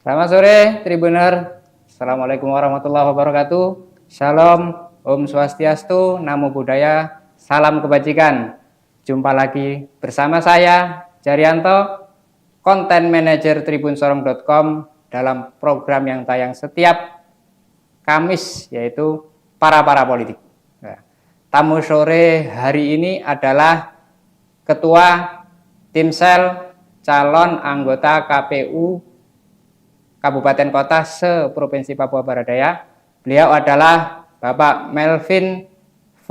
Selamat sore, Tribuner. Assalamualaikum warahmatullahi wabarakatuh. Shalom, Om Swastiastu, Namo Buddhaya, salam kebajikan. Jumpa lagi bersama saya, Jaryanto, Content Manager tribunsorong.com dalam program yang tayang setiap Kamis, yaitu Para Politik. Nah, tamu sore hari ini adalah Ketua Timsel calon anggota KPU Kabupaten Kota se-Provinsi Papua Barat Daya. Beliau adalah Bapak Melvin V.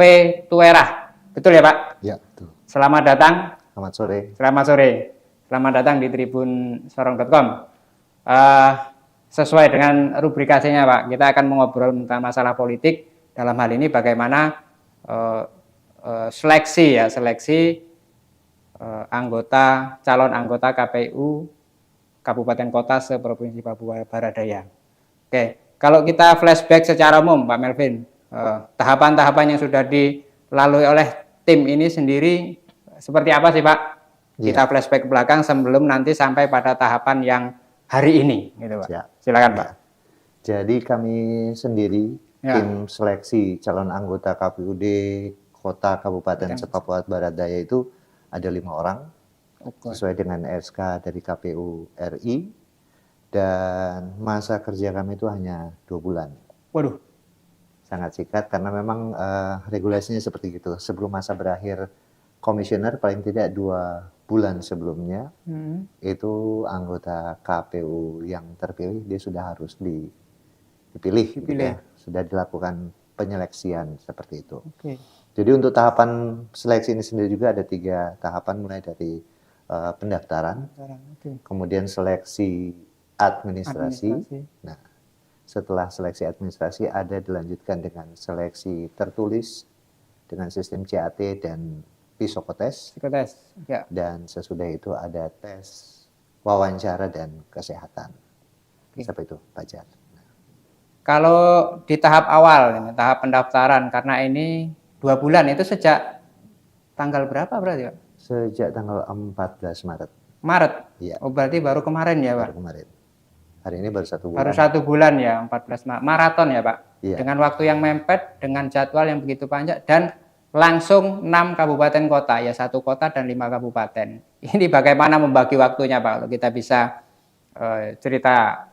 Tuerah. Betul ya Pak? Ya, betul. Selamat datang. Selamat sore. Selamat sore. Selamat datang di tribunsorong.com. Sesuai dengan rubrikasinya Pak, kita akan mengobrol tentang masalah politik. Dalam hal ini bagaimana seleksi calon anggota KPU Kabupaten Kota se-Provinsi Papua Barat Daya. Oke, kalau kita flashback secara umum, Pak Melvin, tahapan-tahapan yang sudah dilalui oleh tim ini sendiri seperti apa sih, Pak? Kita flashback ke belakang sebelum nanti sampai pada tahapan yang hari ini, gitu, Pak. Ya. Silakan, Pak. Jadi kami sendiri tim seleksi calon anggota KPUD Kota Kabupaten se-Papua Barat Daya itu ada 5 orang. Sesuai dengan SK dari KPU RI, dan masa kerja kami itu hanya 2 bulan. Waduh. Sangat singkat karena memang regulasinya seperti itu. Sebelum masa berakhir komisioner paling tidak 2 bulan sebelumnya, itu anggota KPU yang terpilih dia sudah harus dipilih. Gitu ya. Sudah dilakukan penyeleksian seperti itu. Jadi untuk tahapan seleksi ini sendiri juga ada 3 tahapan, mulai dari pendaftaran, kemudian seleksi administrasi. Nah, setelah seleksi administrasi ada dilanjutkan dengan seleksi tertulis dengan sistem CAT dan psikotes. Ya. Dan sesudah itu ada tes wawancara dan kesehatan. Seperti itu, Pak Jar. Kalau di tahap awal, tahap pendaftaran, karena ini 2 bulan, itu sejak tanggal berapa berarti, Pak? Sejak tanggal 14 Maret. Maret? Iya. Oh, berarti baru kemarin ya, Pak? Baru kemarin. Hari ini baru 1 bulan. Baru 1 bulan ya, 14 Maret. Maraton ya, Pak? Iya. Dengan waktu yang mepet, dengan jadwal yang begitu panjang, dan langsung 6 kabupaten kota, ya 1 kota dan 5 kabupaten. Ini bagaimana membagi waktunya, Pak? Kalau kita bisa cerita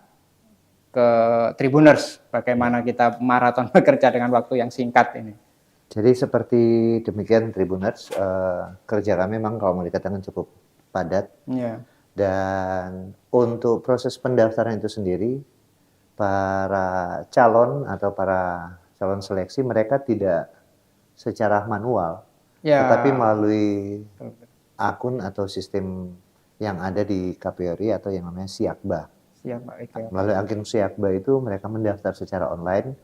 ke Tribuners, bagaimana kita maraton bekerja dengan waktu yang singkat ini. Jadi seperti demikian Tribuners, kerja kami memang kalau mau dikatakan cukup padat. Dan untuk proses pendaftaran itu sendiri, para calon atau para calon seleksi mereka tidak secara manual, tetapi melalui akun atau sistem yang ada di KPRI atau yang namanya Siakba. Melalui akun Siakba itu mereka mendaftar secara online,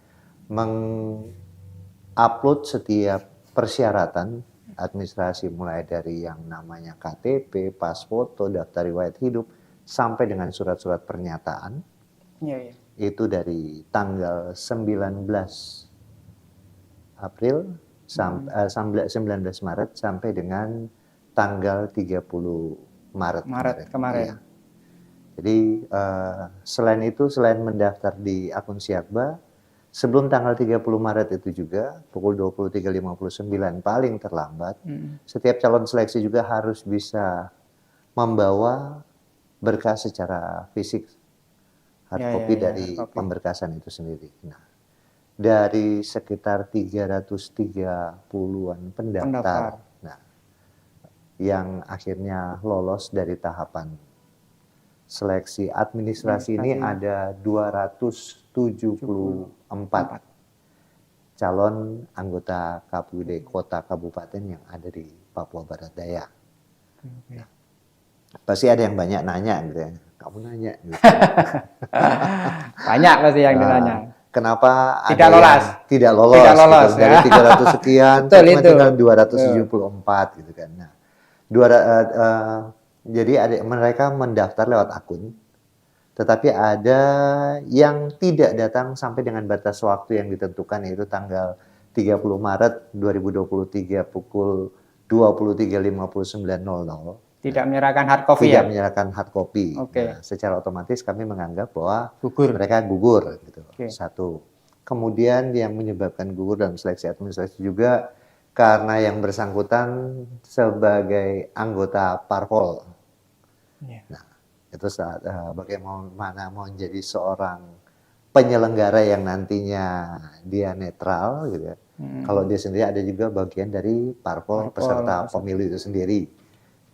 upload setiap persyaratan administrasi mulai dari yang namanya KTP, pas foto, daftar riwayat hidup, sampai dengan surat-surat pernyataan. Itu dari tanggal 19 April sampai 19 Maret sampai dengan tanggal 30 Maret kemarin. Ya. Jadi selain itu, selain mendaftar di akun Siakba, sebelum tanggal 30 Maret itu juga, pukul 23.59 paling terlambat, setiap calon seleksi juga harus bisa membawa berkas secara fisik, hard copy dari pemberkasan itu sendiri. Nah, dari sekitar 330-an pendaftar, nah, yang akhirnya lolos dari tahapan seleksi administrasi ini ada 274 calon anggota KPUD Kota Kabupaten yang ada di Papua Barat Daya. Nah, pasti ada yang banyak nanya gitu ya. Kamu nanya gitu. Banyak pasti yang ditanya. Kenapa tidak lolos? Tidak lolos gitu. Dari 300 sekian cuma tinggal 274 gitu kan. Nah, jadi mereka mendaftar lewat akun, tetapi ada yang tidak datang sampai dengan batas waktu yang ditentukan, yaitu tanggal 30 Maret 2023 pukul 23.59.00. Tidak menyerahkan hard copy tidak ya? menyerahkan hard copy. Oke. Nah, secara otomatis kami menganggap bahwa Gugur. mereka gugur gitu. Oke. Satu. Kemudian yang menyebabkan gugur dalam seleksi administrasi juga karena yang bersangkutan sebagai anggota parpol. Ya. Nah, itu saat bagaimana mau menjadi seorang penyelenggara yang nantinya dia netral gitu ya. Kalau dia sendiri ada juga bagian dari parpol peserta pemilu itu sendiri.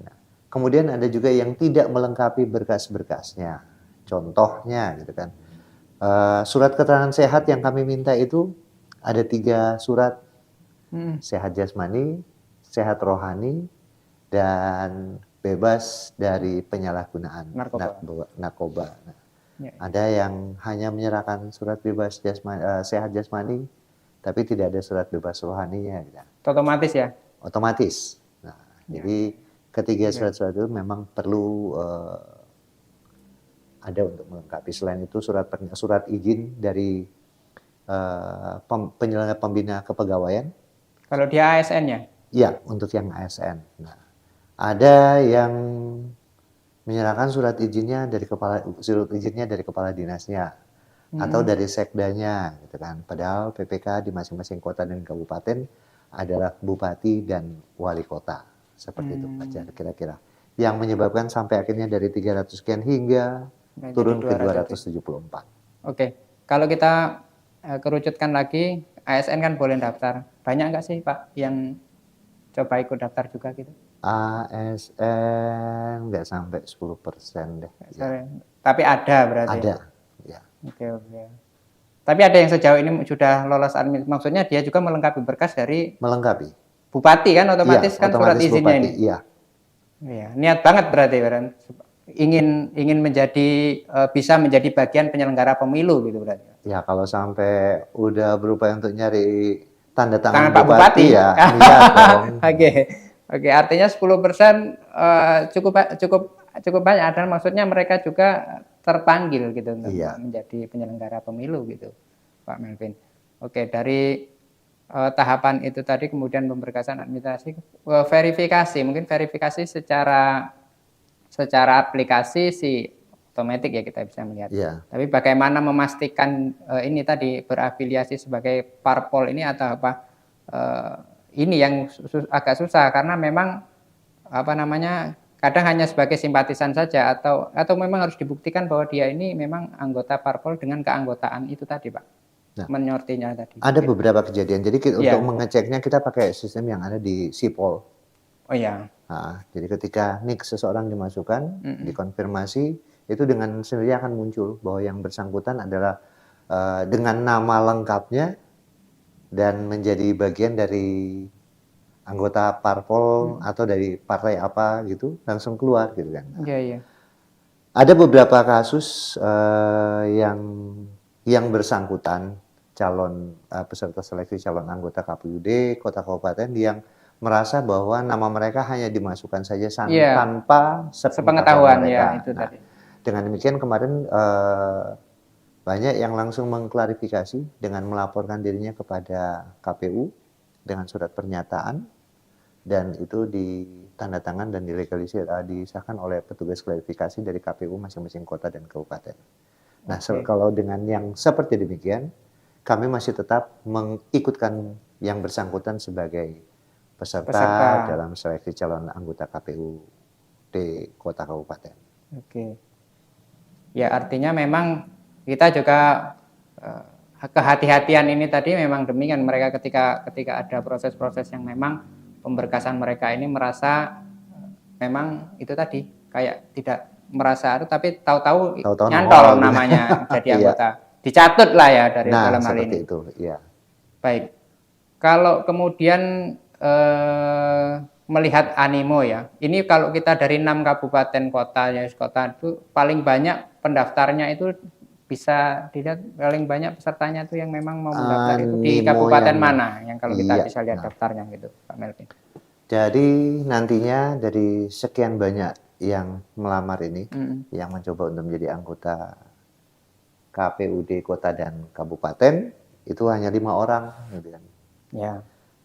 Nah, kemudian ada juga yang tidak melengkapi berkas-berkasnya. Contohnya gitu kan. Surat keterangan sehat yang kami minta itu ada 3 surat. Sehat jasmani, sehat rohani, dan bebas dari penyalahgunaan narkoba. Nah, ada yang hanya menyerahkan surat bebas sehat jasmani, tapi tidak ada surat bebas rohaninya. Otomatis ya? Otomatis. Nah, jadi ketiga surat-surat itu memang perlu ada untuk melengkapi. Selain itu surat izin dari penyelenggara pembina kepegawaian. Kalau dia ASN ya? Iya, untuk yang ASN. Nah, ada yang menyerahkan surat izinnya dari kepala dinasnya atau dari sekdanya gitu kan. Padahal PPK di masing-masing kota dan kabupaten adalah bupati dan wali kota. Seperti itu Pak, kira-kira. Yang menyebabkan sampai akhirnya dari 300 sekian hingga turun ke 274. Oke. Kalau kita kerucutkan lagi, ASN kan boleh daftar. Banyak nggak sih Pak yang coba ikut daftar juga gitu? ASN nggak sampai 10% deh. Ya. Tapi ada berarti? Ada, ya. Oke. Tapi ada yang sejauh ini sudah lolos administrasi, maksudnya dia juga melengkapi berkas dari melengkapi bupati kan, otomatis ya, kan surat izinnya bupati, ini. Iya. Ya, niat banget berarti ingin menjadi bisa menjadi bagian penyelenggara pemilu gitu berarti. Ya kalau sampai udah berupaya untuk nyari tanda tangan Pak Bupati ya niat dong. Oke, artinya 10% cukup banyak, dan maksudnya mereka juga terpanggil gitu untuk menjadi penyelenggara pemilu gitu, Pak Melvin. Oke, dari tahapan itu tadi, kemudian pemberkasan administrasi, verifikasi, mungkin verifikasi secara aplikasi sih otomatis ya kita bisa melihat. Tapi bagaimana memastikan ini tadi berafiliasi sebagai parpol ini atau apa, ini yang agak susah, karena memang kadang hanya sebagai simpatisan saja atau memang harus dibuktikan bahwa dia ini memang anggota parpol dengan keanggotaan itu tadi Pak. Nah, menyortinya tadi. Ada beberapa kejadian. Jadi untuk mengeceknya kita pakai sistem yang ada di Sipol. Oh iya. Nah, jadi ketika NIK seseorang dimasukkan, dikonfirmasi, itu dengan sendiri akan muncul bahwa yang bersangkutan adalah dengan nama lengkapnya dan menjadi bagian dari anggota parpol atau dari partai apa gitu, langsung keluar gitu kan. Iya. Ada beberapa kasus yang bersangkutan calon peserta seleksi calon anggota KPUD kota kabupaten yang merasa bahwa nama mereka hanya dimasukkan saja tanpa sepengetahuan mereka. Itu tadi. Dengan demikian kemarin banyak yang langsung mengklarifikasi dengan melaporkan dirinya kepada KPU dengan surat pernyataan, dan itu ditandatangan dan dilegalisir, disahkan oleh petugas klarifikasi dari KPU masing-masing kota dan kabupaten. Nah, kalau dengan yang seperti demikian, kami masih tetap mengikutkan yang bersangkutan sebagai peserta dalam seleksi calon anggota KPU di kota kabupaten. Oke. Ya, artinya memang kita juga kehati-hatian ini tadi memang demikian, mereka ketika ada proses-proses yang memang pemberkasan mereka ini merasa memang itu tadi kayak tidak merasa itu, tapi tahu-tahu nyantol namanya jadi anggota. Dicatut lah ya dari dalam hal ini. Itu, iya. Baik. Kalau kemudian melihat animo ya, ini kalau kita dari 6 kabupaten kota itu paling banyak pendaftarnya itu bisa dilihat, paling banyak pesertanya itu yang memang mau mendaftar itu di kabupaten mana yang kalau kita bisa lihat daftarnya gitu Pak Melvin. Jadi nantinya dari sekian banyak yang melamar ini, yang mencoba untuk menjadi anggota KPUD kota dan kabupaten, itu hanya 5 orang. Gitu kan.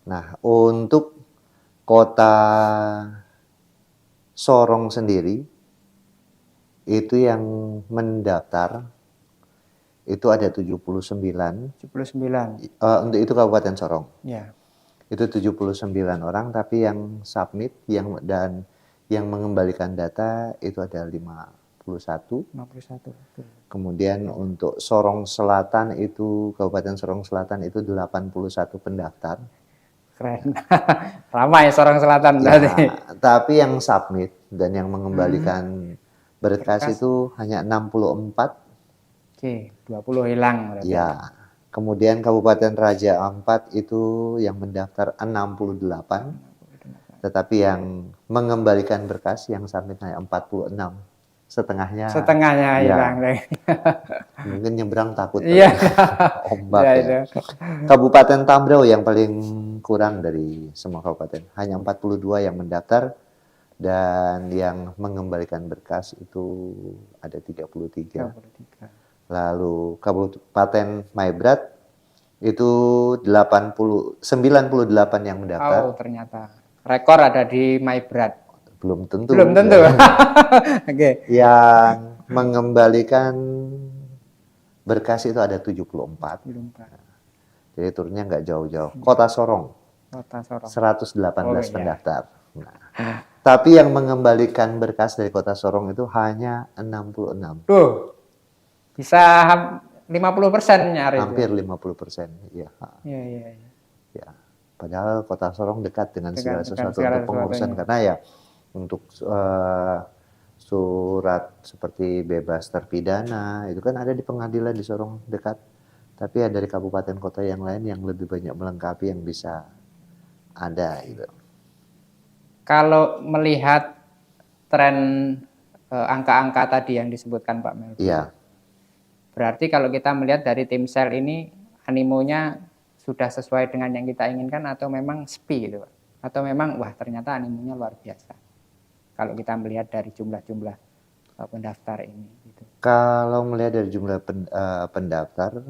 Nah, untuk kota Sorong sendiri itu yang mendaftar itu ada 79, 79. untuk itu Kabupaten Sorong. Ya. Itu 79 orang, tapi yang submit dan yang mengembalikan data itu ada 51. 51. Betul. Kemudian untuk Sorong Selatan itu, Kabupaten Sorong Selatan itu 81 pendaftar. Keren. Ramai Sorong Selatan Ya, berarti. tapi yang submit dan yang mengembalikan berkas Berkas. itu hanya 64. Oke, 20 hilang berarti. Ya. Kemudian Kabupaten Raja Ampat itu yang mendaftar 68, tetapi yang mengembalikan berkas yang submit hanya 46. Setengahnya Hilang. ya, mungkin nyebrang takut Iya. ombak Ya, ya. itu. Kabupaten Tambrau yang paling kurang dari semua kabupaten, hanya 42 yang mendaftar dan yang mengembalikan berkas itu ada 33. 33. Lalu Kabupaten Maibrat itu 98 yang mendaftar. Oh, ternyata. Rekor ada di Maibrat. Belum tentu. Belum tentu. Ya. Oke. Yang mengembalikan berkas itu ada 74. 74. Jadi turunnya nggak jauh-jauh. Kota Sorong, Kota Sorong. 118 iya. pendaftar. Nah, tapi yang mengembalikan berkas dari Kota Sorong itu hanya 66. Tuh. Bisa 50% nyaris. Hampir 50%. Ya. Iya, iya, iya. Ya. Padahal Kota Sorong dekat dengan segala sesuatu segala untuk pengurusan, karena ya untuk surat seperti bebas terpidana itu kan ada di pengadilan di Sorong dekat. Tapi ya dari kabupaten kota yang lain yang lebih banyak melengkapi yang bisa ada gitu. Kalau melihat tren angka-angka tadi yang disebutkan Pak Melvi, Iya. berarti kalau kita melihat dari tim sel ini animonya sudah sesuai dengan yang kita inginkan atau memang sepi gitu Pak? Atau memang wah ternyata animonya luar biasa kalau kita melihat dari jumlah-jumlah pendaftar ini gitu. Kalau melihat dari jumlah pendaftar,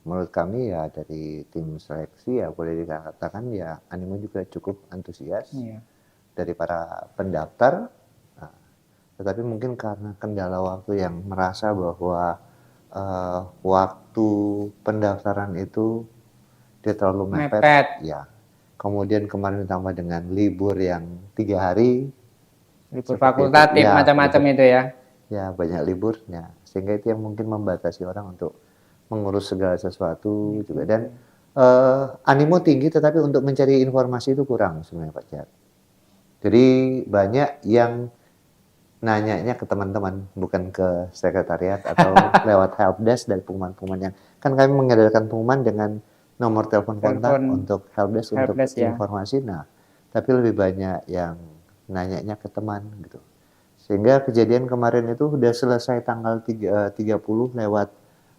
menurut kami ya dari tim seleksi ya boleh dikatakan ya animo juga cukup antusias dari para pendaftar. Nah, tetapi mungkin karena kendala waktu yang merasa bahwa waktu pendaftaran itu dia terlalu mepet. Ya. Kemudian kemarin ditambah dengan libur yang 3 hari. Libur fakultatif ya, macam-macam itu ya. Ya banyak liburnya. Sehingga itu yang mungkin membatasi orang untuk mengurus segala sesuatu juga. Dan animo tinggi tetapi untuk mencari informasi itu kurang sebenarnya Pak Jat. Jadi banyak yang nanyanya ke teman-teman, bukan ke sekretariat atau lewat helpdesk dari pengumuman-pengumuman yang kan kami mengedarkan pengumuman dengan nomor telepon kontak untuk helpdesk untuk informasi. Nah, tapi lebih banyak yang nanyanya ke teman gitu. Sehingga kejadian kemarin itu udah selesai tanggal 30 lewat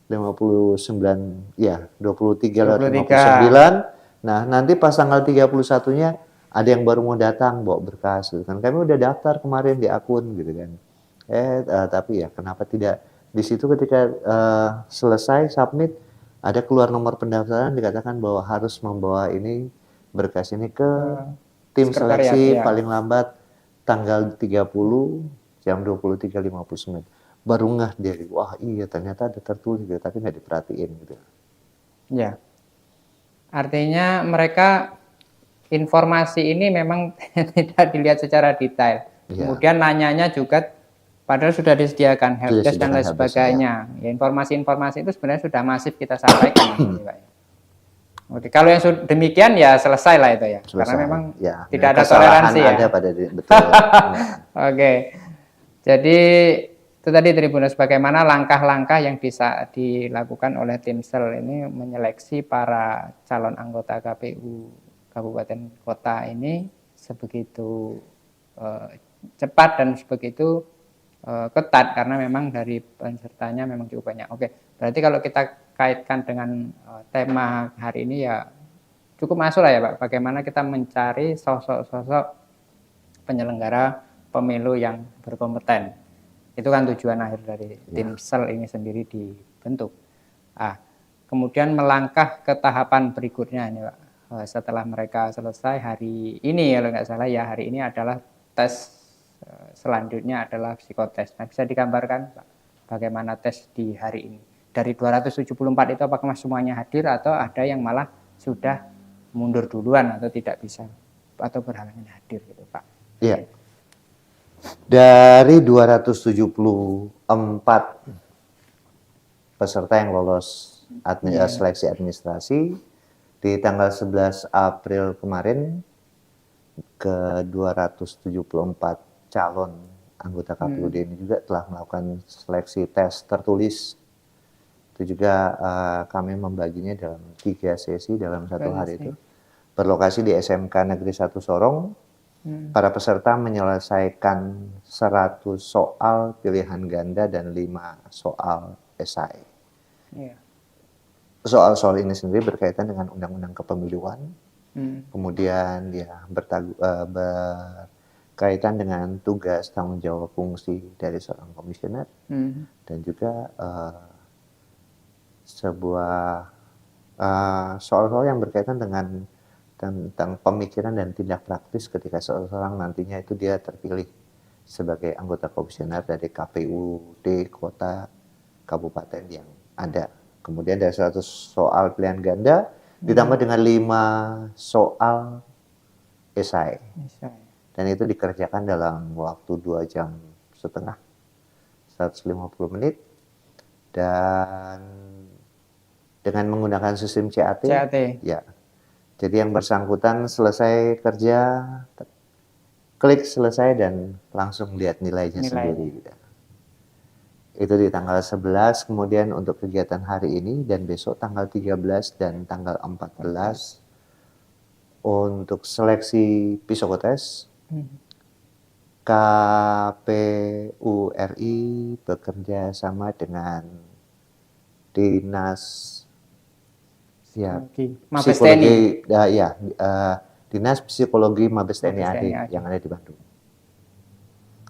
59 ya 23 lewat 59. Nah, nanti pas tanggal 31-nya ada yang baru mau datang bawa berkas gitu kan. Kami udah daftar kemarin di akun gitu kan. Tapi ya kenapa tidak di situ ketika selesai submit ada keluar nomor pendaftaran dikatakan bahwa harus membawa ini berkas ini ke tim seleksi paling lambat tanggal 30 jam 23.59. Baru ngeh dia, wah iya ternyata ada tertulis gitu, tapi nggak diperhatiin gitu. Ya, artinya mereka informasi ini memang tidak dilihat secara detail. Ya. Kemudian nanyanya juga padahal sudah disediakan helpdesk dan lain sebagainya. Ya, informasi-informasi itu sebenarnya sudah masif kita sampaikan. Oke, kalau yang demikian ya selesai lah itu ya. Selesai. Karena memang ya, tidak ada toleransi ya. Ada pada betul. Oke. Jadi itu tadi Tribuners bagaimana langkah-langkah yang bisa dilakukan oleh tim sel ini menyeleksi para calon anggota KPU kabupaten kota ini sebegitu cepat dan sebegitu ketat karena memang dari pesertanya memang cukup banyak. Oke, berarti kalau kita kaitkan dengan tema hari ini ya cukup masuk lah ya Pak. Bagaimana kita mencari sosok-sosok penyelenggara pemilu yang berkompeten. Itu kan tujuan akhir dari tim sel ini sendiri dibentuk. Kemudian melangkah ke tahapan berikutnya nih Pak. Setelah mereka selesai hari ini kalau nggak salah ya hari ini adalah tes Selanjutnya adalah psikotes. Nah, bisa digambarkan Pak, bagaimana tes di hari ini? Dari 274 itu apakah semuanya hadir atau ada yang malah sudah mundur duluan atau tidak bisa atau berhalangan hadir gitu Pak? Iya. Dari 274 peserta yang lolos seleksi administrasi di tanggal 11 April kemarin ke 274 calon anggota KPUD ini juga telah melakukan seleksi tes tertulis. Itu juga kami membaginya dalam 3 sesi dalam satu hari itu. Berlokasi di SMK Negeri 1 Sorong. Para peserta menyelesaikan 100 soal pilihan ganda dan 5 soal esai. Soal-soal ini sendiri berkaitan dengan undang-undang kepemiluan. Kemudian ya berkaitan dengan tugas, tanggung jawab, fungsi dari seorang komisioner. Dan juga sebuah soal-soal yang berkaitan dengan tentang pemikiran dan tindak praktis ketika seseorang nantinya itu dia terpilih sebagai anggota komisioner dari KPUD kota kabupaten yang ada. Kemudian dari 100 soal pilihan ganda ditambah dengan 5 soal esai. Dan itu dikerjakan dalam waktu 2 jam setengah, 150 menit. Dan dengan menggunakan sistem CAT. Ya. Jadi yang bersangkutan selesai kerja, klik selesai dan langsung lihat nilainya sendiri. Itu di tanggal 11, kemudian untuk kegiatan hari ini dan besok tanggal 13 dan tanggal 14 untuk seleksi psikotes. KPU RI bekerja sama dengan Dinas Psikologi, Dinas Psikologi Mabes TNI AD yang ada di Bandung.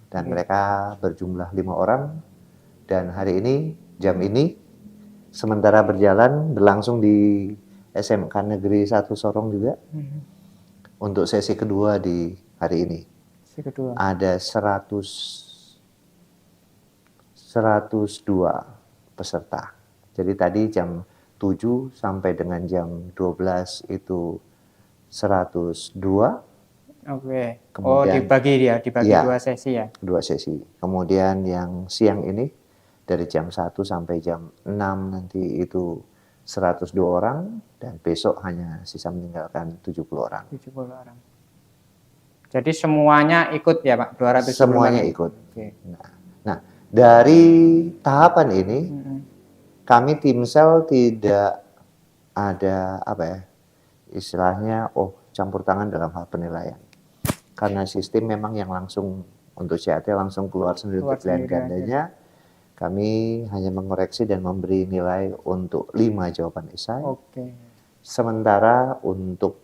Dan mereka berjumlah 5 orang. Dan hari ini, jam ini, sementara berlangsung di SMK Negeri 1 Sorong juga. Untuk sesi kedua di hari ini. Ada 102 peserta. Jadi tadi jam 7 sampai dengan jam 12 itu 102. Kemudian, dibagi 2 sesi ya? 2 sesi. Kemudian yang siang ini dari jam 1 sampai jam 6 nanti itu 102 orang dan besok hanya sisa meninggalkan 70 orang. 70 orang. Jadi semuanya ikut ya Pak? 200 semuanya ikut. Nah, dari tahapan ini kami Timsel tidak ada istilahnya campur tangan dalam hal penilaian. Karena sistem memang yang langsung untuk CAT langsung keluar sendiri untuk pilihan gandanya. Kami hanya mengoreksi dan memberi nilai untuk 5 jawaban esai. Sementara untuk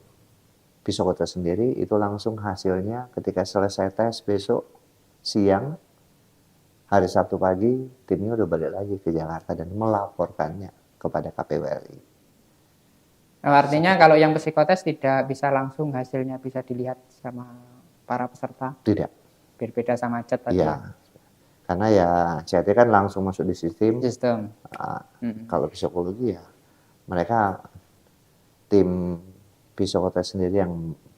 psikotes sendiri itu langsung hasilnya ketika selesai tes besok siang, hari Sabtu pagi timnya udah balik lagi ke Jakarta dan melaporkannya kepada KPU RI. Artinya kalau yang psikotes tidak bisa langsung hasilnya bisa dilihat sama para peserta? Tidak. Berbeda sama CAT tadi? Iya. Karena ya CAT kan langsung masuk di sistem. Kalau psikologi ya mereka tim psikotes sendiri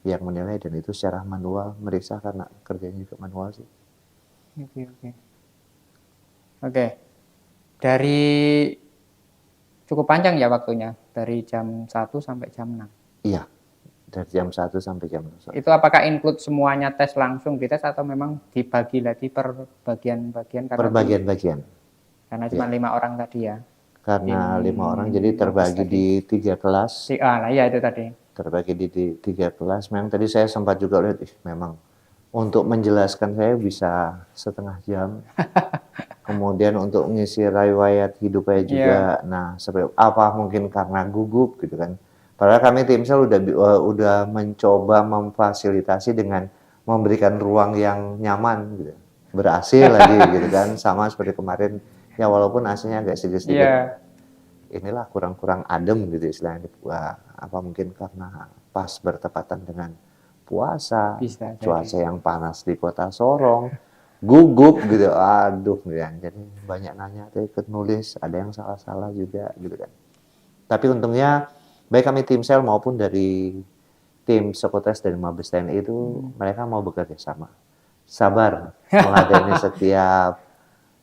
yang menilai dan itu secara manual meriksa karena kerjanya juga manual sih. Oke. Dari cukup panjang ya waktunya, dari jam 1 sampai jam 6? Iya, dari jam 1 sampai jam 6. Itu apakah include semuanya tes langsung dites atau memang dibagi lagi per bagian-bagian? Per bagian-bagian. Karena cuma 5 orang tadi ya? Karena 5 orang jadi terbagi di 3 kelas. Iya itu tadi. Terbagi di 3 kelas, memang tadi saya sempat juga lihat, memang untuk menjelaskan saya bisa setengah jam. Kemudian untuk mengisi riwayat hidupnya juga, nah seperti apa mungkin karena gugup gitu kan. Padahal kami Timsel udah mencoba memfasilitasi dengan memberikan ruang yang nyaman gitu. Berhasil lagi gitu kan, sama seperti kemarin ya walaupun AC-nya agak sedikit-sedikit. Inilah kurang-kurang adem gitu istilahnya. Apa mungkin karena pas bertepatan dengan puasa, Bisa jadi. cuaca yang panas di Kota Sorong, gugup gitu, aduh gitu kan. Jadi banyak nanya, tuh ikut nulis, ada yang salah-salah juga gitu kan. Tapi untungnya baik kami tim sel maupun dari tim psikotes dari Mabes TNI itu mereka mau bekerja sama. Sabar meladeni setiap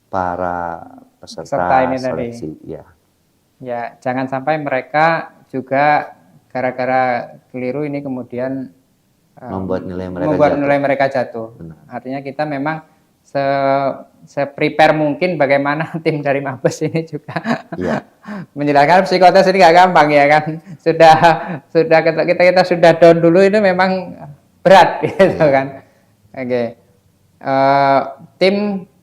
para Peserta peserta ini tadi. seleksi, ya. Ya, jangan sampai mereka juga gara-gara keliru ini kemudian Membuat nilai mereka membuat jatuh. nilai mereka jatuh. Benar. Artinya kita memang se-prepare mungkin bagaimana tim dari Mabes ini juga Iya. menjelaskan psikotes ini nggak gampang ya kan. Sudah kita sudah down dulu itu memang berat gitu Iya. kan. Oke. Tim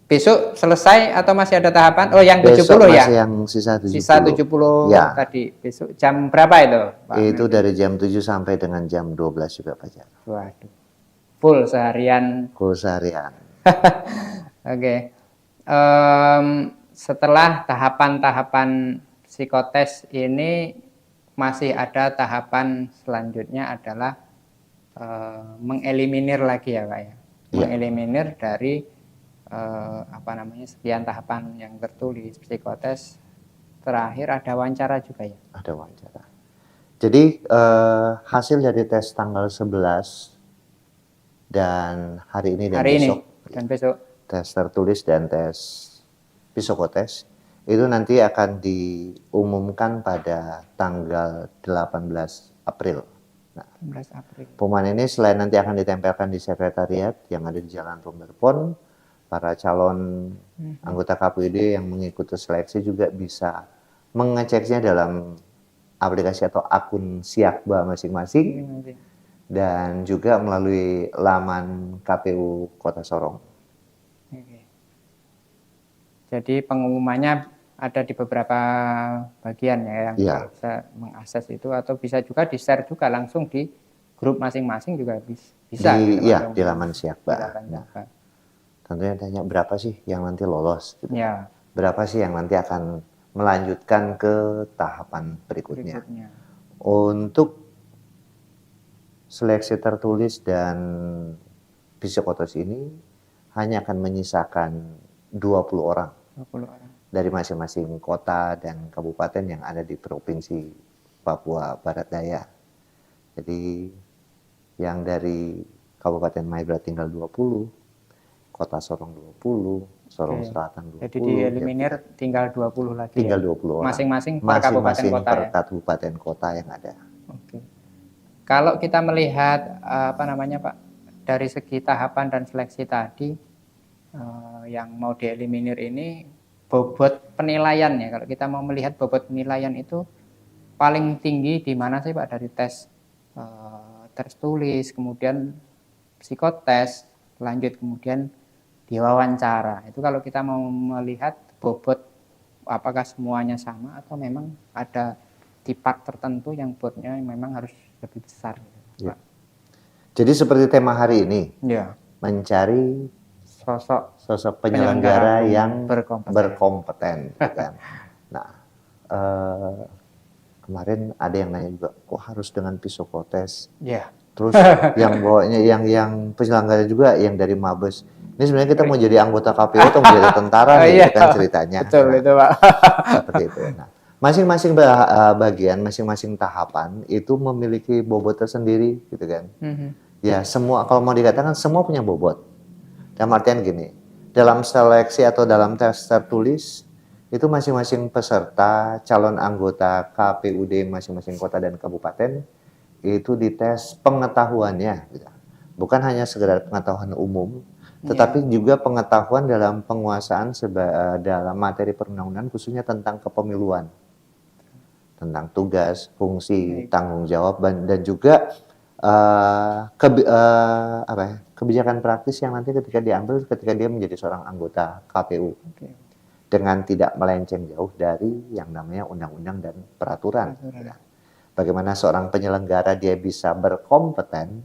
besok selesai atau masih ada tahapan? Oh, yang Besok 70 ya? masih yang sisa 70. Sisa 70 Ya. tadi. Besok jam berapa itu, Pak? Itu dari jam 7 sampai dengan jam 12 juga Pak Jar. Waduh. Full seharian. Full seharian. Oke. Setelah tahapan-tahapan psikotes ini masih ada tahapan selanjutnya adalah mengeliminir lagi ya Pak ya. Iya. Mengeliminir dari sekian tahapan yang tertulis psikotes, terakhir ada wawancara juga ya. Ada wawancara. Jadi hasil dari tes tanggal 11 dan hari ini dan besok. Dan besok. Tes tertulis dan tes psikotes itu nanti akan diumumkan pada tanggal 18 April. Nah, 18 April. pengumuman ini selain nanti akan ditempelkan di sekretariat yang ada di Jalan Pemberpon, para calon anggota KPUD yang mengikuti seleksi juga bisa mengeceknya dalam aplikasi atau akun Siakba masing-masing dan juga melalui laman KPU Kota Sorong. Oke. Jadi pengumumannya ada di beberapa bagian ya yang bisa mengakses itu, atau bisa juga di-share juga langsung di grup masing-masing juga bisa. Di laman Siakba. Nah, tentunya tanya berapa sih yang nanti lolos? Gitu. Ya. Berapa sih yang nanti akan melanjutkan ke tahapan berikutnya. Untuk seleksi tertulis dan psikotes ini hanya akan menyisakan 20 orang. 20 orang. Dari masing-masing kota dan kabupaten yang ada di Provinsi Papua Barat Daya. Jadi yang dari Kabupaten Maibra tinggal 20, Kota Sorong 20, Sorong Selatan 20. Jadi dieliminir ya, tinggal 20 lagi. Tinggal ya? 20 orang. Masing-masing per kabupaten kota per kabupaten kota yang ada. Oke. Kalau kita melihat Pak, dari segi tahapan dan seleksi tadi yang mau dieliminir ini, bobot penilaian ya. Kalau kita mau melihat bobot penilaian itu paling tinggi di mana sih Pak, dari tes tertulis, kemudian psikotes, lanjut kemudian diwawancara. Itu kalau kita mau melihat bobot apakah semuanya sama atau memang ada di part tertentu yang bobotnya memang harus lebih besar. Ya. Jadi seperti tema hari ini, ya, mencari sosok penyelenggara yang berkompeten. Kan? Nah, kemarin ada yang nanya juga, kok harus dengan psikotes? Ya. Terus yang bawanya yang penyelenggara juga yang dari Mabes. Ini sebenarnya kita mau jadi anggota KPU atau mau jadi tentara nih, kan ceritanya. Betul, itu Pak. Seperti itu. Nah, masing-masing bagian, masing-masing tahapan itu memiliki bobot tersendiri, gitu kan. Ya, semua, kalau mau dikatakan semua punya bobot. Dalam artian gini, dalam seleksi atau dalam tes tertulis, itu masing-masing peserta, calon anggota KPUD masing-masing kota dan kabupaten, itu dites pengetahuannya. Gitu. Bukan hanya sekedar pengetahuan umum, tetapi juga pengetahuan dalam penguasaan dalam materi perundang-undangan, khususnya tentang kepemiluan. Tentang tugas, fungsi, tanggung jawab, dan juga kebijakan praktis yang nanti ketika diambil ketika dia menjadi seorang anggota KPU dengan tidak melenceng jauh dari yang namanya undang-undang dan peraturan. Bagaimana seorang penyelenggara dia bisa berkompeten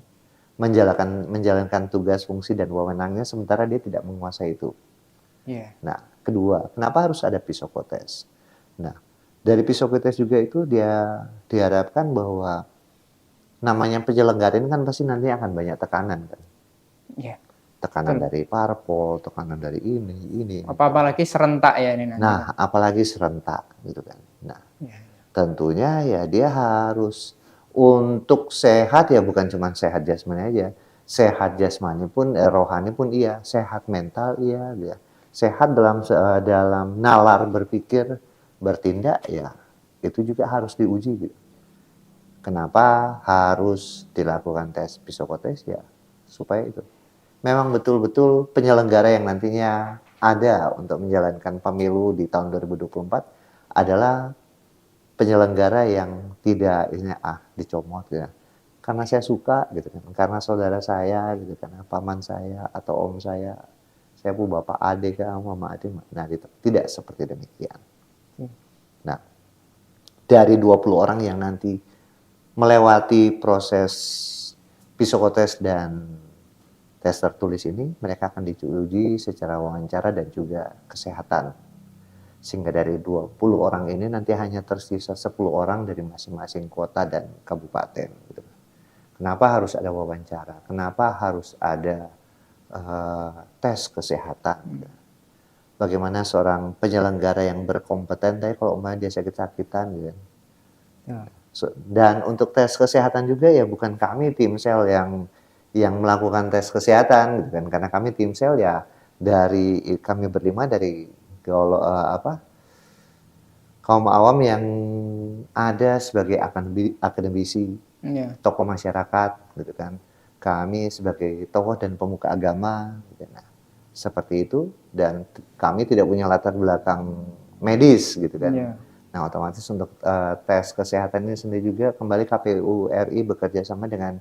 menjalankan tugas, fungsi dan wewenangnya sementara dia tidak menguasai itu. Nah, kedua, kenapa harus ada psikotes? Nah, dari psikotes juga itu dia diharapkan bahwa namanya penyelenggara ini kan pasti nanti akan banyak tekanan kan. Ya. Tekanan Betul. dari parpol, tekanan dari ini. Apalagi serentak ya ini nanti. Nah, apalagi serentak gitu kan. Nah, Ya. tentunya ya dia harus untuk sehat ya bukan cuma sehat jasmani aja. Sehat jasmani pun, rohani pun iya, sehat mental iya, dia. Sehat dalam nalar berpikir, bertindak ya itu juga harus diuji gitu. Kenapa harus dilakukan tes psikotes ya supaya itu memang betul-betul penyelenggara yang nantinya ada untuk menjalankan pemilu di tahun 2024 adalah penyelenggara yang tidak ini dicomot ya. Karena saya suka gitu kan, karena saudara saya gitu kan, paman saya atau om saya pun bapak adik kan, mama adik. Nah, gitu. Tidak seperti demikian. Nah, dari 20 orang yang nanti melewati proses psikotes dan tes tertulis ini, mereka akan diuji secara wawancara dan juga kesehatan. Sehingga dari 20 orang ini nanti hanya tersisa 10 orang dari masing-masing kota dan kabupaten. Gitu. Kenapa harus ada wawancara? Kenapa harus ada tes kesehatan? Gitu. Bagaimana seorang penyelenggara yang berkompeten, tapi kalau dia sakit-sakitan gitu. Ya. Dan untuk tes kesehatan juga ya bukan kami tim sel yang melakukan tes kesehatan gitu kan, karena kami tim sel ya dari kami berlima dari kaum awam yang ada sebagai akademisi, tokoh masyarakat gitu kan, kami sebagai tokoh dan pemuka agama gitu. Nah, seperti itu, dan kami tidak punya latar belakang medis gitu kan. Nah, otomatis untuk tes kesehatan ini sendiri juga kembali KPU RI bekerja sama dengan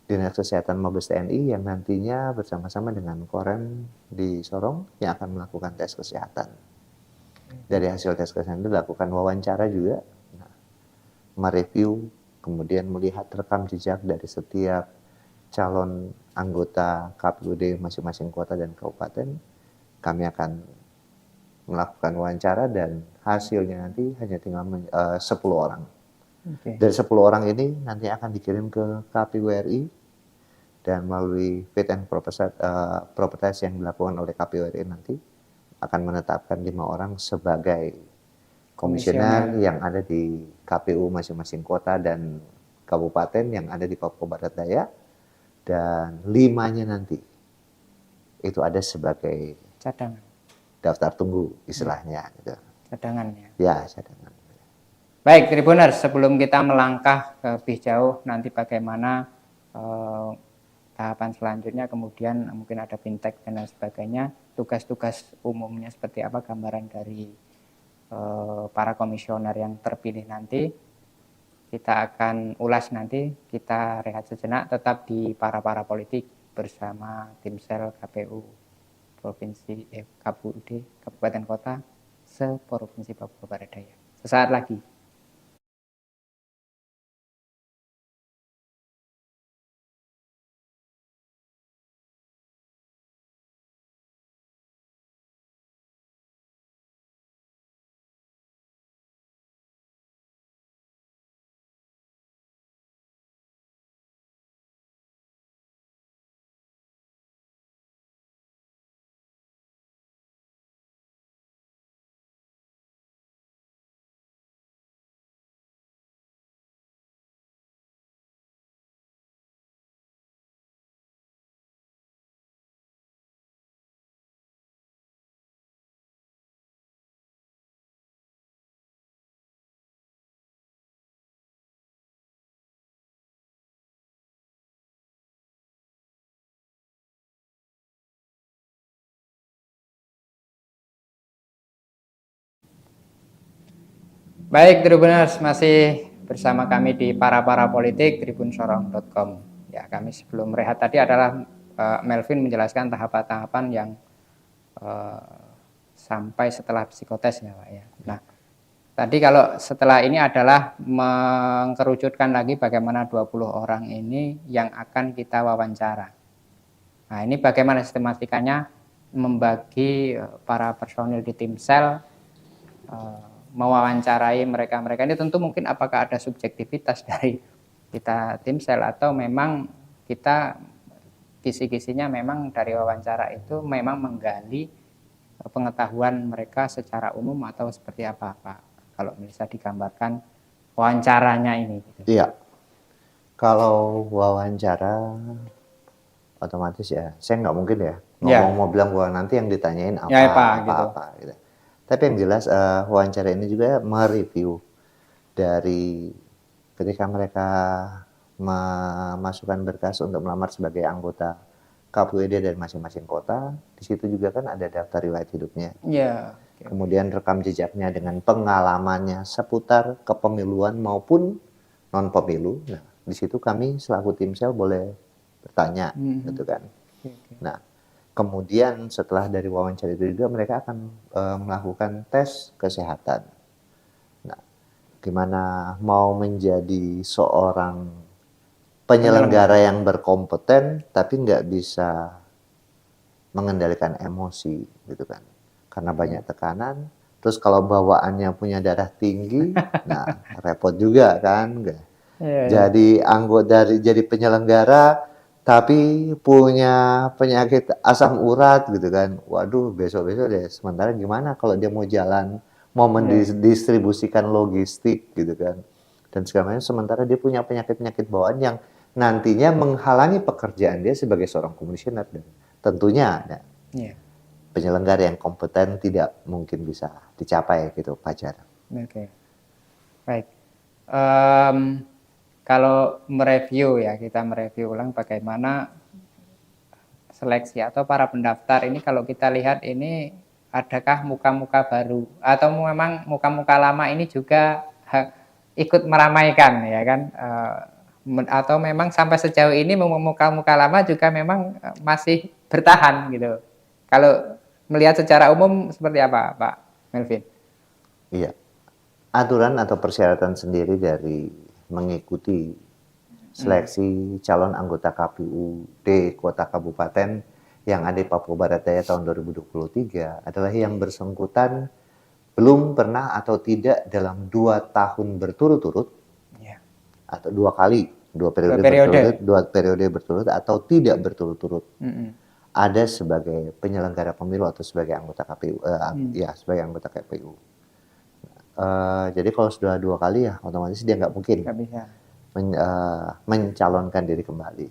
Dinas Kesehatan Mabes TNI yang nantinya bersama-sama dengan Korem di Sorong yang akan melakukan tes kesehatan. Dari hasil tes kesehatan itu dilakukan wawancara juga, mereview, kemudian melihat rekam jejak dari setiap calon anggota KPUD masing-masing kota dan kabupaten. Kami akan melakukan wawancara dan hasilnya nanti hanya tinggal 10 orang. Dari 10 orang ini nanti akan dikirim ke KPU RI dan melalui fit and proper test yang dilakukan oleh KPU RI nanti akan menetapkan 5 orang sebagai komisioner yang ada di KPU masing-masing kota dan kabupaten yang ada di Papua Barat Daya, dan 5-nya nanti itu ada sebagai cadangan, daftar tunggu istilahnya gitu. Cadangan ya. Cadangan. Baik Tribuners, sebelum kita melangkah lebih jauh nanti bagaimana tahapan selanjutnya, kemudian mungkin ada fintech dan lain sebagainya, tugas-tugas umumnya seperti apa, gambaran dari para komisioner yang terpilih nanti kita akan ulas nanti. Kita rehat sejenak, tetap di para politik bersama tim sel KPU Provinsi KPUD Kabupaten Kota se-Provinsi Papua Barat Daya. Sesaat lagi. Baik Tribuners, masih bersama kami di para politik tribunsorong.com. Ya, kami sebelum rehat tadi adalah Melvin menjelaskan tahapan-tahapan yang sampai setelah psikotes ya Pak ya. Nah, tadi kalau setelah ini adalah mengkerucutkan lagi bagaimana 20 orang ini yang akan kita wawancara. Nah, ini bagaimana sistematikanya membagi para personil di tim sel mewawancarai mereka ini, tentu mungkin apakah ada subjektivitas dari kita timsel atau memang kita kisi-kisinya memang dari wawancara itu memang menggali pengetahuan mereka secara umum atau seperti apa Pak? Kalau bisa digambarkan wawancaranya ini. Iya, kalau wawancara otomatis ya, saya nggak mungkin ya ngomong mau bilang bahwa nanti yang ditanyain Ya, Pak, gitu. apa gitu. Tapi yang jelas wawancara ini juga mereview dari ketika mereka memasukkan berkas untuk melamar sebagai anggota KPUD dari masing-masing kota. Di situ juga kan ada daftar riwayat hidupnya. Ya. Kemudian rekam jejaknya dengan pengalamannya seputar kepemiluan maupun non pemilu. Nah, di situ kami selaku timsel boleh bertanya, gitu kan. Nah, kemudian setelah dari wawancara itu juga mereka akan melakukan tes kesehatan. Nah, gimana mau menjadi seorang penyelenggara yang berkompeten tapi nggak bisa mengendalikan emosi, gitu kan. Karena banyak tekanan. Terus kalau bawaannya punya darah tinggi, nah repot juga kan. Jadi anggota jadi penyelenggara tapi punya penyakit asam urat gitu kan. Waduh, besok-besok deh. Sementara gimana kalau dia mau jalan, mau mendistribusikan logistik gitu kan. Dan segala macam, sementara dia punya penyakit-penyakit bawaan yang nantinya menghalangi pekerjaan dia sebagai seorang komisioner. Dan tentunya penyelenggara yang kompeten tidak mungkin bisa dicapai gitu, Fajar. Oke, baik. Kalau mereview ya, kita mereview ulang bagaimana seleksi atau para pendaftar ini. Kalau kita lihat ini, adakah muka-muka baru atau memang muka-muka lama ini juga ikut meramaikan ya kan? Atau memang sampai sejauh ini muka-muka lama juga memang masih bertahan gitu. Kalau melihat secara umum seperti apa, Pak Melvin? Iya, aturan atau persyaratan sendiri dari mengikuti seleksi calon anggota KPUD Kota Kabupaten yang ada di Papua Barat Daya tahun 2023 adalah yang bersangkutan belum pernah atau tidak dalam 2 tahun berturut-turut atau 2 kali, 2 periode berturut atau tidak berturut-turut. Ada sebagai penyelenggara pemilu atau sebagai anggota KPU, sebagai anggota KPU. Jadi kalau sudah 2 kali ya otomatis dia nggak mungkin mencalonkan diri kembali,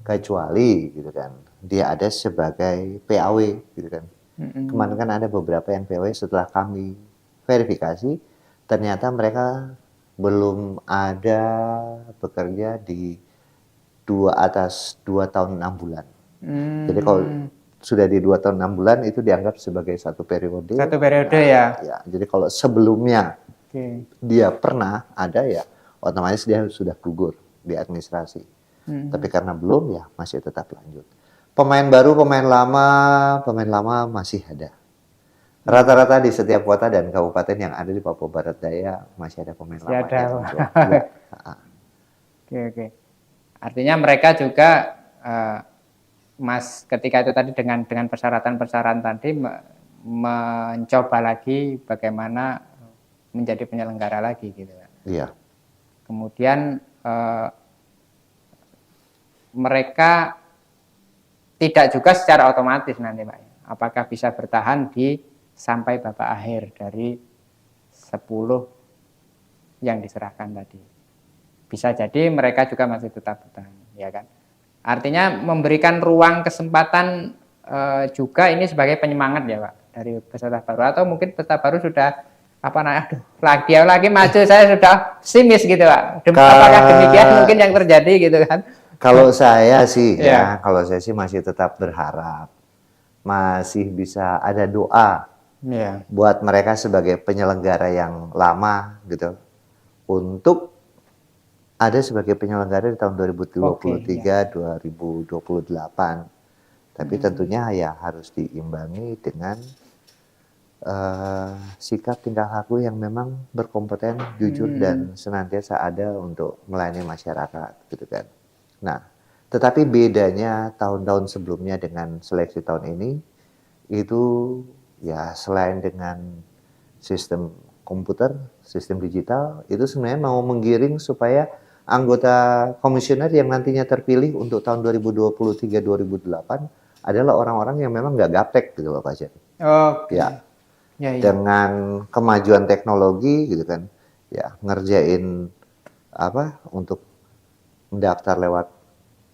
kecuali gitu kan dia ada sebagai PAW gitu kan. Kemarin kan ada beberapa yang PAW setelah kami verifikasi ternyata mereka belum ada bekerja di atas 2 tahun 6 bulan. Jadi kalau sudah di 2 tahun 6 bulan itu dianggap sebagai satu periode. Satu periode ya. Jadi kalau sebelumnya dia pernah ada ya otomatis dia sudah gugur di administrasi. Tapi karena belum ya masih tetap lanjut. Pemain baru, pemain lama masih ada. Rata-rata di setiap kota dan kabupaten yang ada di Papua Barat Daya masih ada pemain lama. Oke. Artinya mereka juga ketika itu tadi dengan persyaratan tadi mencoba lagi bagaimana menjadi penyelenggara lagi gitu kan. Iya. Kemudian mereka tidak juga secara otomatis nanti Pak. Apakah bisa bertahan sampai babak akhir dari 10 yang diserahkan tadi. Bisa jadi mereka juga masih tetap bertahan, ya kan? Artinya memberikan ruang kesempatan juga ini sebagai penyemangat ya Pak dari peserta baru, atau mungkin peserta baru sudah lagi maju, saya sudah simis gitu Pak. Apakah demikian mungkin yang terjadi gitu kan? Kalau saya sih kalau saya sih masih tetap berharap masih bisa ada doa buat mereka sebagai penyelenggara yang lama gitu untuk ada sebagai penyelenggara di tahun 2023, 2028. Tapi tentunya ya harus diimbangi dengan sikap tingkah laku yang memang berkompeten, jujur dan senantiasa ada untuk melayani masyarakat, gitu kan. Nah, tetapi bedanya tahun-tahun sebelumnya dengan seleksi tahun ini itu ya selain dengan sistem komputer, sistem digital itu sebenarnya mau menggiring supaya anggota komisioner yang nantinya terpilih untuk tahun 2023-2028 adalah orang-orang yang memang nggak gaptek gitu loh Pak Jen. Oke. Ya, Ya, ya. dengan kemajuan teknologi gitu kan, ya ngerjain apa untuk mendaftar lewat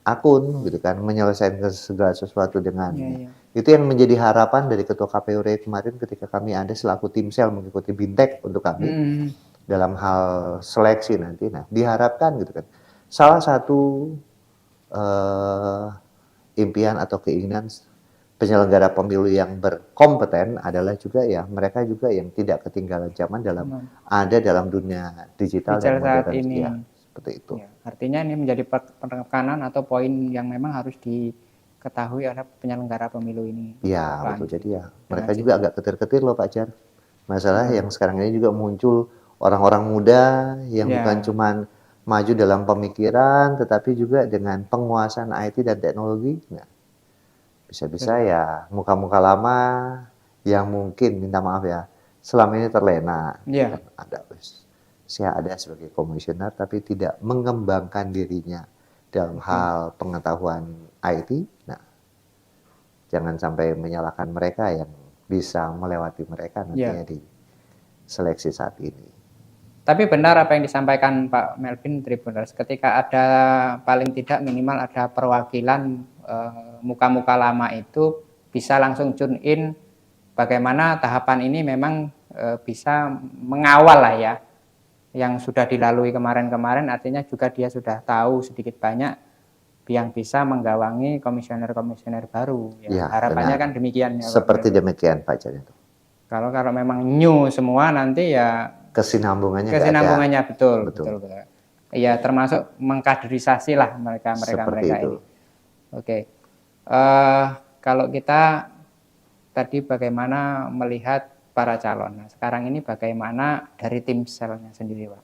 akun gitu kan, menyelesaikan segala sesuatu dengan Ya, ya. itu yang menjadi harapan dari Ketua KPU RI kemarin ketika kami ada selaku tim sel mengikuti Bintek untuk kami Hmm. dalam hal seleksi nanti. Nah, diharapkan gitu kan. Salah satu eh, impian atau keinginan penyelenggara pemilu yang berkompeten adalah juga ya mereka juga yang tidak ketinggalan zaman dalam ada dalam dunia digital dan Digital saat modern ini. ya seperti itu. Ya, artinya ini menjadi penekanan atau poin yang memang harus diketahui oleh penyelenggara pemilu ini. Ya, Depan. betul. Jadi ya mereka Dengan juga agak ketir-ketir loh Pak Jar. Masalah Betul. yang sekarang ini juga muncul orang-orang muda yang Ya. bukan cuman maju dalam pemikiran tetapi juga dengan penguasaan IT dan teknologi. Nah, bisa-bisa Betul. ya muka-muka lama yang mungkin minta maaf ya selama ini terlena. Ya. Ada saya ada sebagai komisioner tapi tidak mengembangkan dirinya dalam hal pengetahuan IT. Nah, jangan sampai menyalahkan mereka yang bisa melewati mereka nantinya di seleksi saat ini. Tapi benar apa yang disampaikan Pak Melvin Tribuners, ketika ada paling tidak minimal ada perwakilan muka-muka lama itu bisa langsung tune in bagaimana tahapan ini memang bisa mengawal lah ya yang sudah dilalui kemarin-kemarin, artinya juga dia sudah tahu sedikit banyak yang bisa menggawangi komisioner-komisioner baru. Ya, harapannya benar. kan demikian ya Pak. Seperti demikian Pak Jan itu. Kalau memang new semua nanti ya Kesinambungannya nggak ada. kesinambungannya betul. Betul. Ya termasuk mengkaderisasi lah mereka Seperti itu. ini. Oke. Kalau kita tadi bagaimana melihat para calon. Nah, sekarang ini bagaimana dari tim selnya sendiri, Pak?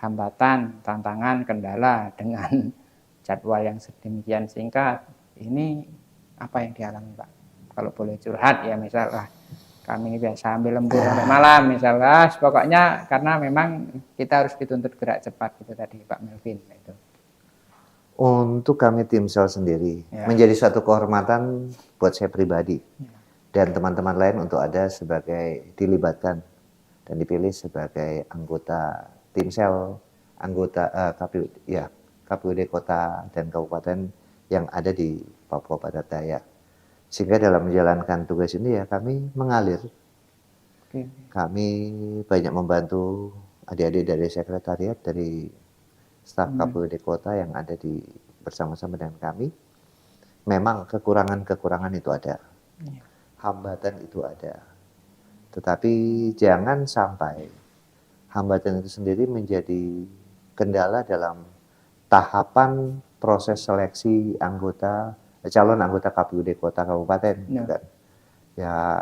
Hambatan, tantangan, kendala dengan jadwal yang sedemikian singkat. Ini apa yang dialami, Pak? Kalau boleh curhat ya misal kami ini biasa ambil lembur sampai malam misalnya, pokoknya karena memang kita harus dituntut gerak cepat gitu tadi Pak Melvin itu. Untuk kami tim sel sendiri menjadi suatu kehormatan buat saya pribadi dan teman-teman lain untuk ada sebagai dilibatkan dan dipilih sebagai anggota tim sel, anggota KPUD Kota dan Kabupaten yang ada di Papua Barat Daya. Sehingga dalam menjalankan tugas ini ya kami mengalir. Kami banyak membantu adik-adik dari sekretariat, dari staf KPUD Kota yang ada di bersama-sama dengan kami. Memang kekurangan-kekurangan itu ada. Hambatan itu ada. Tetapi jangan sampai hambatan itu sendiri menjadi kendala dalam tahapan proses seleksi calon anggota KPUD Kota Kabupaten. Kan? Ya,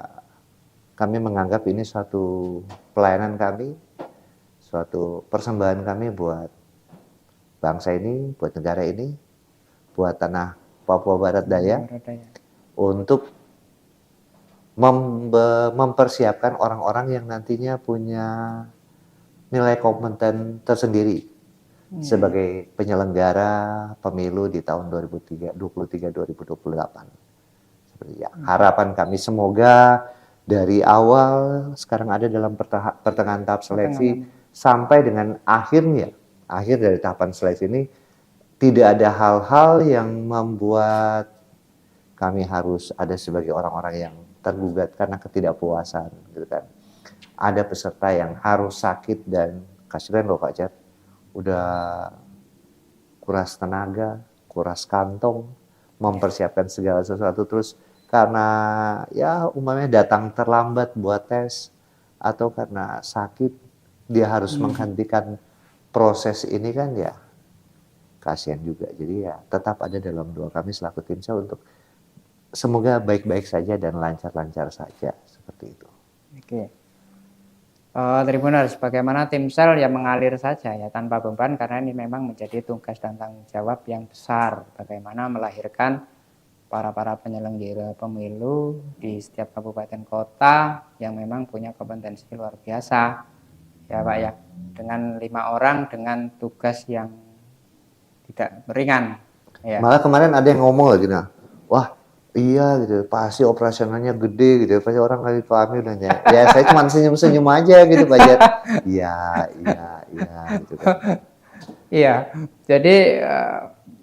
kami menganggap ini suatu pelayanan kami, suatu persembahan kami buat bangsa ini, buat negara ini, buat tanah Papua Barat Daya, untuk mempersiapkan orang-orang yang nantinya punya nilai kompeten tersendiri sebagai penyelenggara pemilu di tahun 2023-2028. Seperti ya, harapan kami semoga dari awal sekarang ada dalam pertengahan tahap seleksi sampai dengan akhir dari tahapan seleksi ini tidak ada hal-hal yang membuat kami harus ada sebagai orang-orang yang tergugat karena ketidakpuasan gitu kan. Ada peserta yang harus sakit dan kasihan loh Pak Jar, udah kuras tenaga, kuras kantong, mempersiapkan segala sesuatu terus karena ya umpamanya datang terlambat buat tes atau karena sakit dia harus menghentikan proses ini kan ya kasihan juga. Jadi ya tetap ada dalam doa kami selaku tim sel untuk semoga baik-baik saja dan lancar-lancar saja seperti itu. Oke. Tribuners, bagaimana tim sel yang mengalir saja ya tanpa beban karena ini memang menjadi tugas dan tanggung jawab yang besar bagaimana melahirkan para penyelenggara pemilu di setiap kabupaten kota yang memang punya kompetensi luar biasa ya Pak ya, dengan 5 orang dengan tugas yang tidak ringan. Ya. Malah kemarin ada yang ngomong lagi, nah, wah iya gitu, pasti operasionalnya gede gitu, pasti orang kali pahami dan ya saya cuma senyum-senyum aja gitu Pak Jet. Iya, iya gitu kan. Iya, jadi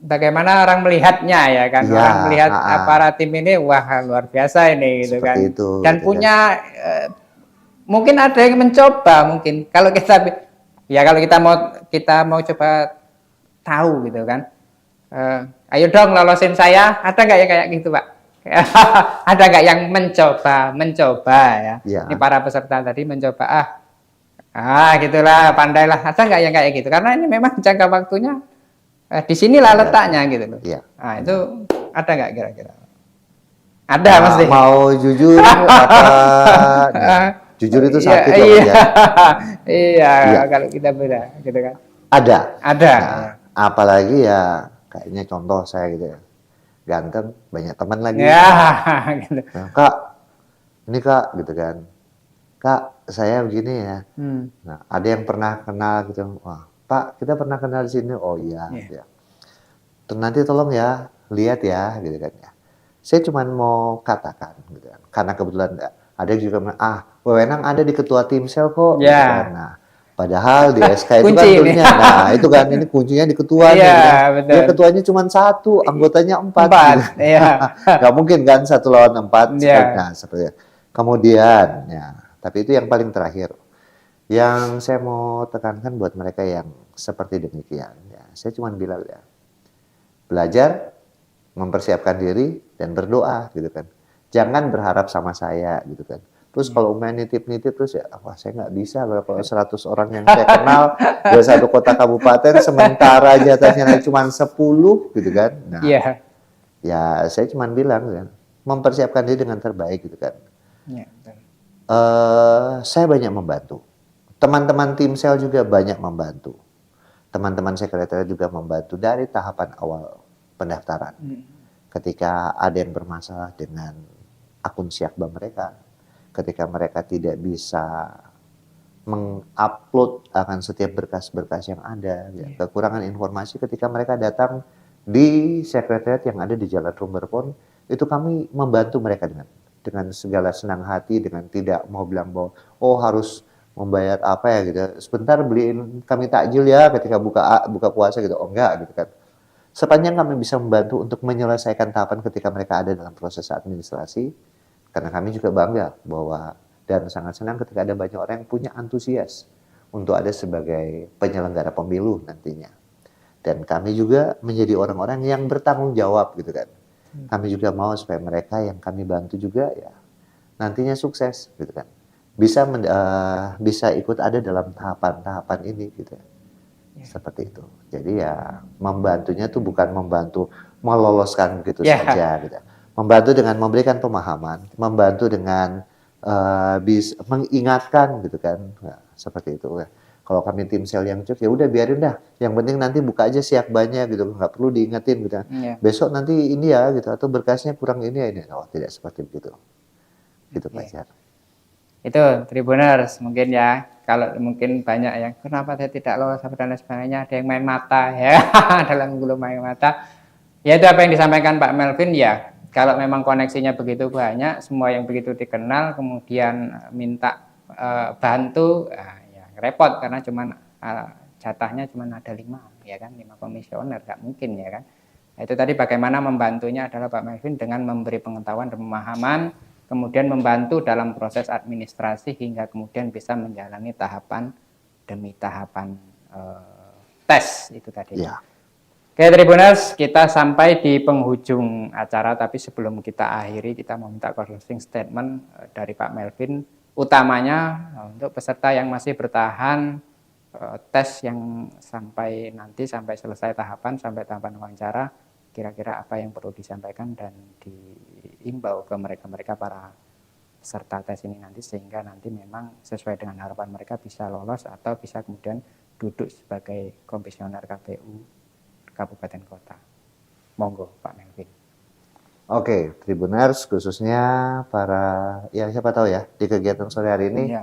bagaimana orang melihatnya ya kan, Iya, orang melihat ah, para tim ini wah luar biasa ini gitu seperti kan, itu dan gitu kan. punya mungkin ada yang mencoba mungkin kalau kita ya kalau kita mau coba tahu gitu kan, ayo dong lolosin saya, ada nggak ya kayak gitu Pak? Ada nggak yang mencoba ya? Ini Iya, para peserta tadi mencoba gitulah pandailah, ada nggak yang kayak gitu? Karena ini memang jangka waktunya di sinilah terbatas. letaknya gitu loh. Iya, Nah itu benar. ada nggak kira-kira? Ada pasti. Mau jujur apa nih? Jujur itu Iya, sakit loh Pak iya, Jet. iya. Iya, Kalau kita beda, gitu kan? ada. Ada. Nah, Ya. apalagi ya kayaknya contoh saya gitu ya. Ganteng, banyak teman lagi. Ya, gitu. Nah, Kak, ini Kak gitu kan. Kak, saya begini ya. Hmm. Nah, ada yang pernah kenal gitu. Wah, Pak, kita pernah kenal di sini. Oh iya, Iya. ya. Nanti tolong ya, lihat ya, gitu kan ya. Saya cuma mau katakan, gitu kan. Karena kebetulan ada juga bilang, wewenang ada di ketua tim sel kok, gitu kan. Ya, Nah, padahal di SK itu kan kunci ini. tulisnya, nah itu kan ini kuncinya di ketuanya, Iya, gitu kan. Ya betul. ketuanya cuma 1, anggotanya 4, gitu. 4, iya. Gak mungkin kan 1 lawan 4, Iya. nah seperti itu. Kemudian, ya, tapi itu yang paling terakhir. Yang saya mau tekankan buat mereka yang seperti demikian, ya, saya cuma bilang ya, belajar, mempersiapkan diri, dan berdoa gitu kan. Jangan berharap sama saya gitu kan. Terus Iya. kalau main nitip-nitip terus ya, wah saya nggak bisa kalau 100 orang yang saya kenal dari satu kota kabupaten sementara jatahnya cuma 10 gitu kan. Nah, Iya. ya saya cuma bilang kan, mempersiapkan diri dengan terbaik gitu kan. Iya, betul. Saya banyak membantu. Teman-teman tim sel juga banyak membantu. Teman-teman sekretariat juga membantu dari tahapan awal pendaftaran. Hmm. Ketika ada yang bermasalah dengan akun Syakba mereka, ketika mereka tidak bisa mengupload akan setiap berkas-berkas yang ada, ya, kekurangan informasi ketika mereka datang di sekretariat yang ada di Jalan Rumberpon, itu kami membantu mereka dengan segala senang hati, dengan tidak mau bilang bahwa oh harus membayar apa ya gitu. Sebentar beliin kami takjil ya ketika buka puasa gitu. Oh enggak gitu kan. Sepanjang kami bisa membantu untuk menyelesaikan tahapan ketika mereka ada dalam proses administrasi, karena kami juga bangga bahwa dan sangat senang ketika ada banyak orang yang punya antusias untuk ada sebagai penyelenggara pemilu nantinya. Dan kami juga menjadi orang-orang yang bertanggung jawab gitu kan. Kami juga mau supaya mereka yang kami bantu juga ya nantinya sukses gitu kan. Bisa ikut ada dalam tahapan-tahapan ini gitu. Seperti itu. Jadi ya membantunya tuh bukan membantu meloloskan begitu Ya. saja gitu. Membantu dengan memberikan pemahaman, membantu dengan mengingatkan gitu kan. Nah, seperti itu ya. Kalau kami tim sel yang cek ya udah biarin dah. Yang penting nanti buka aja Syakbanya gitu, nggak perlu diingetin gitu. Iya. Besok nanti ini ya gitu atau berkasnya kurang ini ya ini. Oh, tidak seperti begitu. Gitu Oke. Pak Jar. Itu Tribuners mungkin ya, kalau mungkin banyak yang kenapa saya tidak lolos dan lain sebagainya, ada yang main mata ya dalam gulu main mata. Ya itu apa yang disampaikan Pak Melvin ya, kalau memang koneksinya begitu banyak, semua yang begitu dikenal kemudian minta bantu, ya repot karena cuman jatahnya cuma ada 5 ya kan, 5 komisioner, nggak mungkin ya kan. Nah, itu tadi bagaimana membantunya adalah Pak Melvin dengan memberi pengetahuan dan pemahaman, kemudian membantu dalam proses administrasi hingga kemudian bisa menjalani tahapan demi tahapan tes itu tadi. Ya. Oke Tribuners, kita sampai di penghujung acara, tapi sebelum kita akhiri kita meminta closing statement dari Pak Melvin, utamanya untuk peserta yang masih bertahan tes yang sampai selesai tahapan, sampai tahapan wawancara, kira-kira apa yang perlu disampaikan dan diimbau ke mereka para peserta tes ini nanti sehingga nanti memang sesuai dengan harapan mereka bisa lolos atau bisa kemudian duduk sebagai komisioner KPU Kabupaten Kota. Monggo Pak Melvin. Oke, Tribuners khususnya para yang siapa tahu ya di kegiatan sore hari ini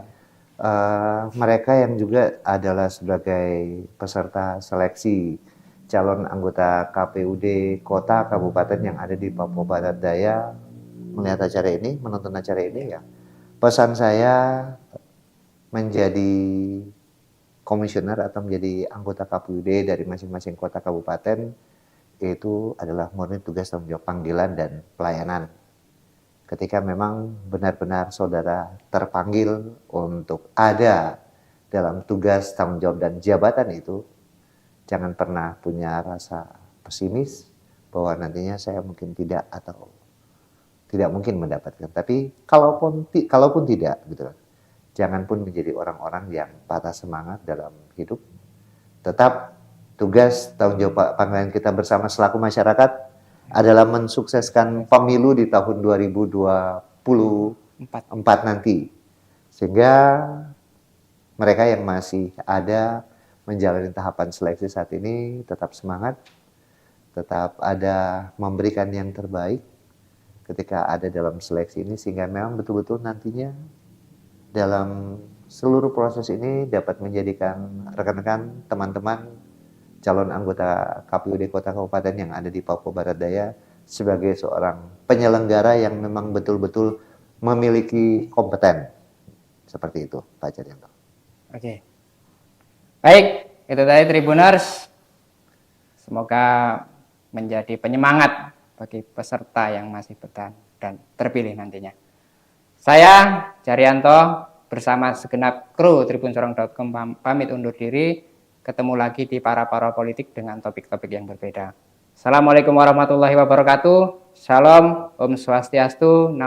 mereka yang juga adalah sebagai peserta seleksi calon anggota KPUD kota kabupaten yang ada di Papua Barat Daya melihat acara ini, menonton acara ini ya. Pesan saya menjadi komisioner atau menjadi anggota KPUD dari masing-masing kota kabupaten itu adalah murni tugas tanggung jawab panggilan dan pelayanan. Ketika memang benar-benar saudara terpanggil untuk ada dalam tugas tanggung jawab dan jabatan itu, jangan pernah punya rasa pesimis bahwa nantinya saya mungkin tidak atau tidak mungkin mendapatkan. Tapi kalaupun tidak, gitu kan, jangan pun menjadi orang-orang yang patah semangat dalam hidup. Tetap tugas tanggung jawab panggilan kita bersama selaku masyarakat adalah mensukseskan pemilu di tahun 2024 nanti. Sehingga mereka yang masih ada menjalani tahapan seleksi saat ini tetap semangat, tetap ada memberikan yang terbaik ketika ada dalam seleksi ini, sehingga memang betul-betul nantinya dalam seluruh proses ini dapat menjadikan rekan-rekan, teman-teman calon anggota KPUD Kota Kabupaten yang ada di Papua Barat Daya sebagai seorang penyelenggara yang memang betul-betul memiliki kompeten. Seperti itu, Pak Carianto. Oke. Baik, itu tadi Tribuners. Semoga menjadi penyemangat bagi peserta yang masih bertahan dan terpilih nantinya. Saya, Carianto, bersama segenap kru tribunsorong.com pamit undur diri. Ketemu lagi di Para Politik dengan topik-topik yang berbeda. Assalamualaikum warahmatullahi wabarakatuh. Shalom, Om Swastiastu.